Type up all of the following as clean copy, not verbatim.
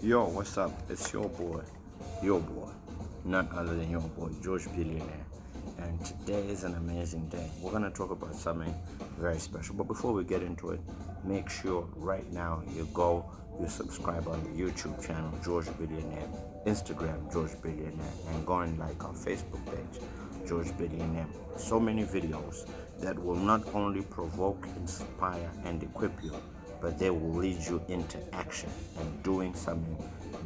Yo, what's up? It's your boy, none other than your boy, George Billionaire. And today is an amazing day. We're going to talk about something very special. But before we get into it, make sure right now you subscribe on the YouTube channel, George Billionaire, Instagram, George Billionaire, and go and like our Facebook page, George Billionaire. So many videos that will not only provoke, inspire, and equip you, but they will lead you into action and doing something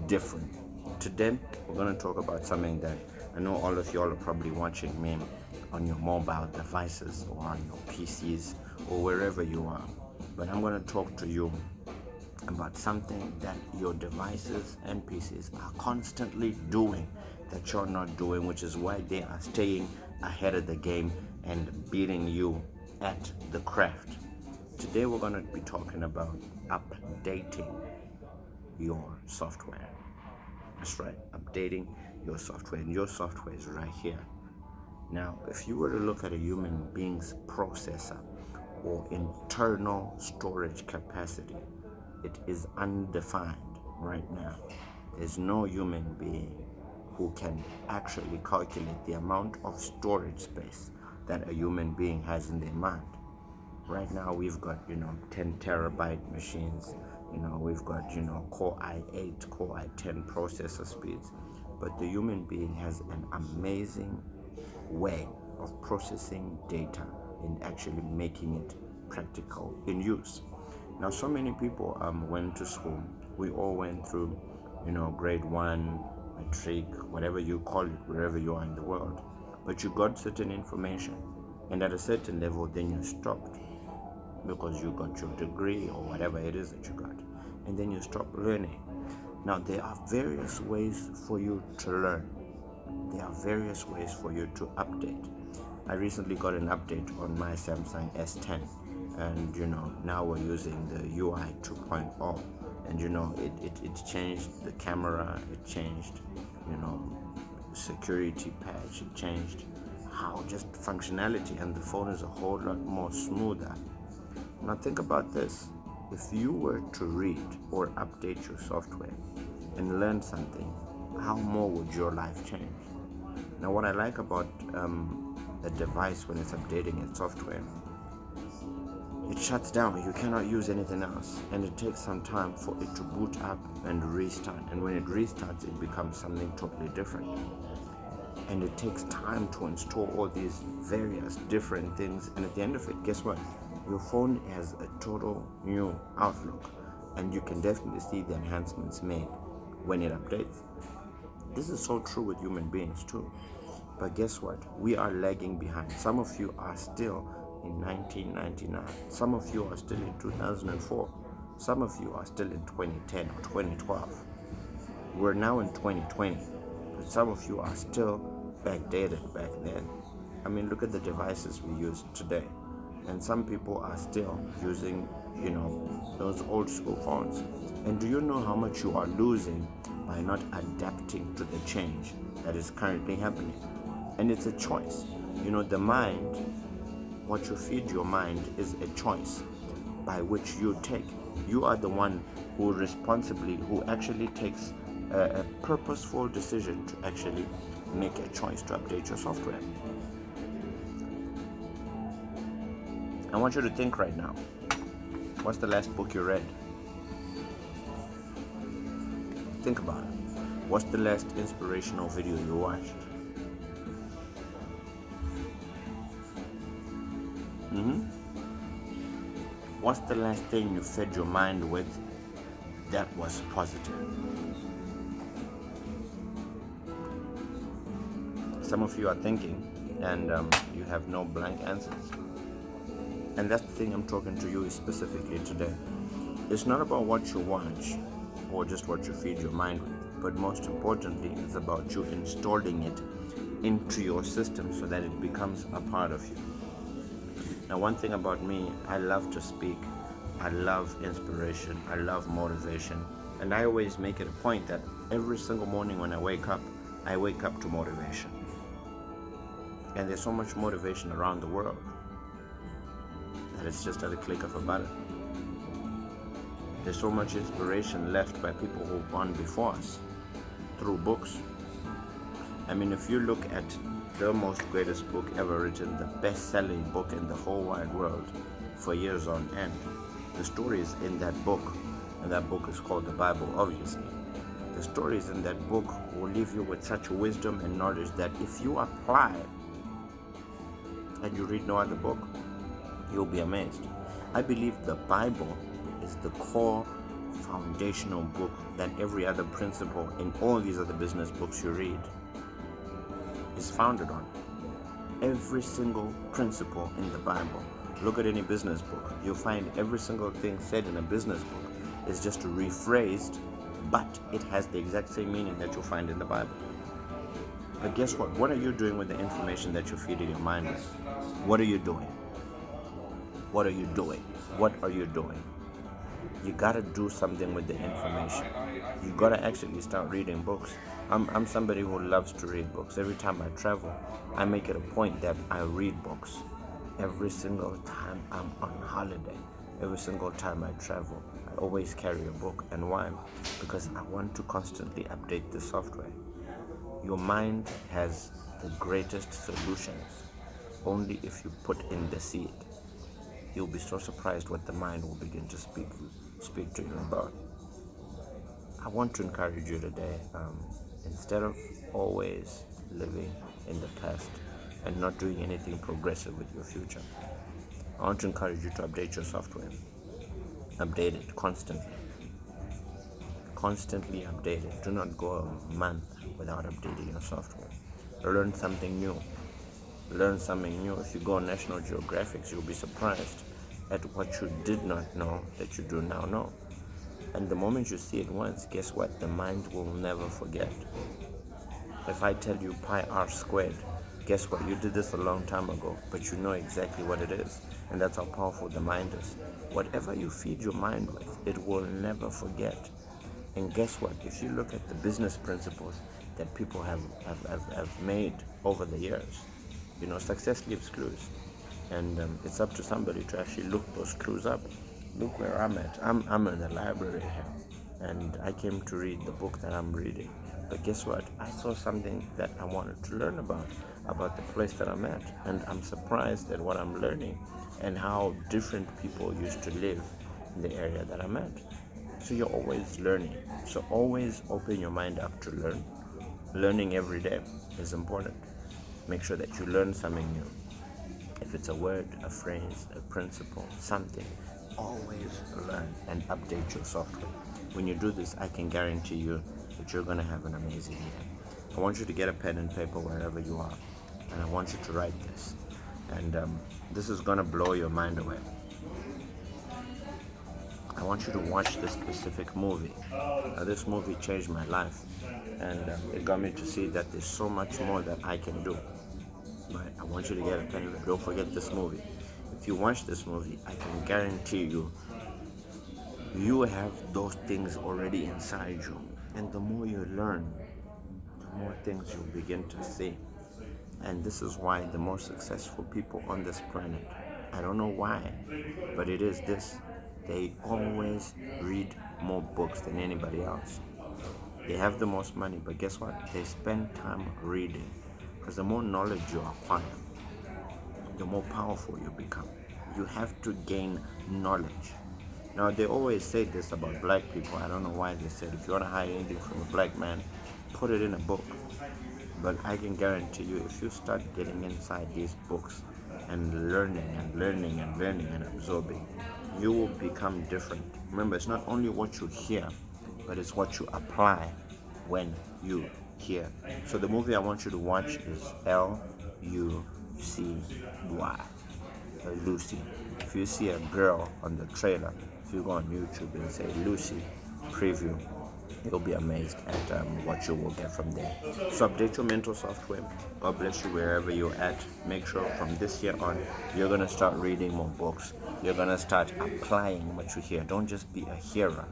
different. Today, we're going to talk about something that I know all of y'all are probably watching me on your mobile devices or on your PCs or wherever you are. But I'm going to talk to you about something that your devices and PCs are constantly doing that you're not doing, which is why they are staying ahead of the game and beating you at the craft. Today we're going to be talking about updating your software. That's right, updating your software. And your software is right here. Now, if you were to look at a human being's processor or internal storage capacity, it is undefined right now. There's no human being who can actually calculate the amount of storage space that a human being has in their mind. Right now we've got 10 terabyte machines, we've got core i8, core i10 processor speeds, but the human being has an amazing way of processing data and actually making it practical in use. Now, so many people went to school. We all went through grade 1, matric, whatever you call it, wherever you are in the world, but you got certain information, and at a certain level then you stopped because you got your degree or whatever it is that you got, and then you stop learning. Now, there are various ways for you to learn. There are various ways for you to update. I recently got an update on my Samsung S10, and now we're using the UI 2.0, and it changed the camera, it changed security patch, it changed how just functionality, and the phone is a whole lot more smoother. Now think about this. If you were to read or update your software and learn something, how more would your life change? Now what I like about a device when it's updating its software, it shuts down. You cannot use anything else, and it takes some time for it to boot up and restart, and when it restarts it becomes something totally different. And it takes time to install all these various different things, and at the end of it, guess what? Your phone has a total new outlook, and you can definitely see the enhancements made when it updates. This is so true with human beings too. But guess what? We are lagging behind. Some of you are still in 1999. Some of you are still in 2004. Some of you are still in 2010 or 2012. We're now in 2020, but some of you are still backdated back then. I mean, look at the devices we use today. And some people are still using, those old school phones. And do you know how much you are losing by not adapting to the change that is currently happening? And it's a choice. The mind, what you feed your mind is a choice by which you take. You are the one who actually takes a purposeful decision to actually make a choice to update your software. I want you to think right now. What's the last book you read? Think about it. What's the last inspirational video you watched? What's the last thing you fed your mind with that was positive? Some of you are thinking, and you have no blank answers. And that's the thing I'm talking to you specifically today. It's not about what you watch or just what you feed your mind with, but most importantly, it's about you installing it into your system so that it becomes a part of you. Now, one thing about me, I love to speak. I love inspiration. I love motivation. And I always make it a point that every single morning when I wake up to motivation. And there's so much motivation around the world that it's just at a click of a button. There's so much inspiration left by people who've gone before us through books. I mean, if you look at the most greatest book ever written, the best-selling book in the whole wide world for years on end, the stories in that book, and that book is called the Bible, obviously. The stories in that book will leave you with such wisdom and knowledge that if you apply and you read no other book, you'll be amazed. I believe the Bible is the core foundational book that every other principle in all these other business books you read is founded on. Every single principle in the Bible. Look at any business book. You'll find every single thing said in a business book is just rephrased, but it has the exact same meaning that you'll find in the Bible. But guess what? What are you doing with the information that you're feeding your mind with? What are you doing? What are you doing? What are you doing? You gotta do something with the information. You gotta actually start reading books. I'm somebody who loves to read books. Every time I travel, I make it a point that I read books. Every single time I'm on holiday, every single time I travel, I always carry a book. And why? Because I want to constantly update the software. Your mind has the greatest solutions only if you put in the seed. You'll be so surprised what the mind will begin to speak to you about. I want to encourage you today, instead of always living in the past and not doing anything progressive with your future, I want to encourage you to update your software. Update it constantly. Constantly update it. Do not go a month without updating your software. Learn something new. Learn something new. If you go on National Geographic, you'll be surprised at what you did not know that you do now know. And the moment you see it once, guess what? The mind will never forget. If I tell you pi r squared, guess what? You did this a long time ago, but you know exactly what it is. And that's how powerful the mind is. Whatever you feed your mind with, it will never forget. And guess what? If you look at the business principles that people have made over the years, success leaves clues. And it's up to somebody to actually look those clues up. Look where I'm at. I'm in the library here, and I came to read the book that I'm reading. But guess what? I saw something that I wanted to learn about the place that I'm at, and I'm surprised at what I'm learning and how different people used to live in the area that I'm at. So you're always learning. So always open your mind up to learn. Learning every day is important. Make sure that you learn something new. If it's a word, a phrase, a principle, something, always learn and update your software. When you do this, I can guarantee you that you're going to have an amazing year. I want you to get a pen and paper wherever you are, and I want you to write this. And this is going to blow your mind away. I want you to watch this specific movie. This movie changed my life, and it got me to see that there's so much more that I can do. Right? I want you to get a pen. Don't forget this movie. If you watch this movie, I can guarantee you have those things already inside you. And the more you learn, the more things you'll begin to see. And this is why the most successful people on this planet, I don't know why, but it is this. They always read more books than anybody else. They have the most money, but guess what? They spend time reading. Because the more knowledge you acquire, the more powerful you become. You have to gain knowledge. Now, they always say this about black people. I don't know why they said, if you want to hide anything from a black man, put it in a book. But I can guarantee you, if you start getting inside these books and learning and absorbing, you will become different. Remember, it's not only what you hear, but it's what you apply when you hear. So the movie I want you to watch is L-U-C-Y, Lucy. If you see a girl on the trailer, if you go on YouTube and say Lucy preview, you'll be amazed at what you will get from there. So update your mental software. God bless you wherever you're at. Make sure from this year on, you're going to start reading more books. You're going to start applying what you hear. Don't just be a hearer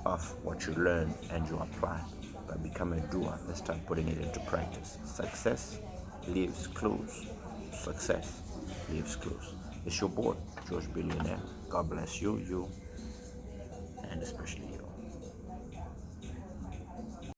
of what you learn and you apply, but become a doer. Let's start putting it into practice. Success leaves clues. Success leaves clues. It's your boy, George Billionaire. God bless you, and especially.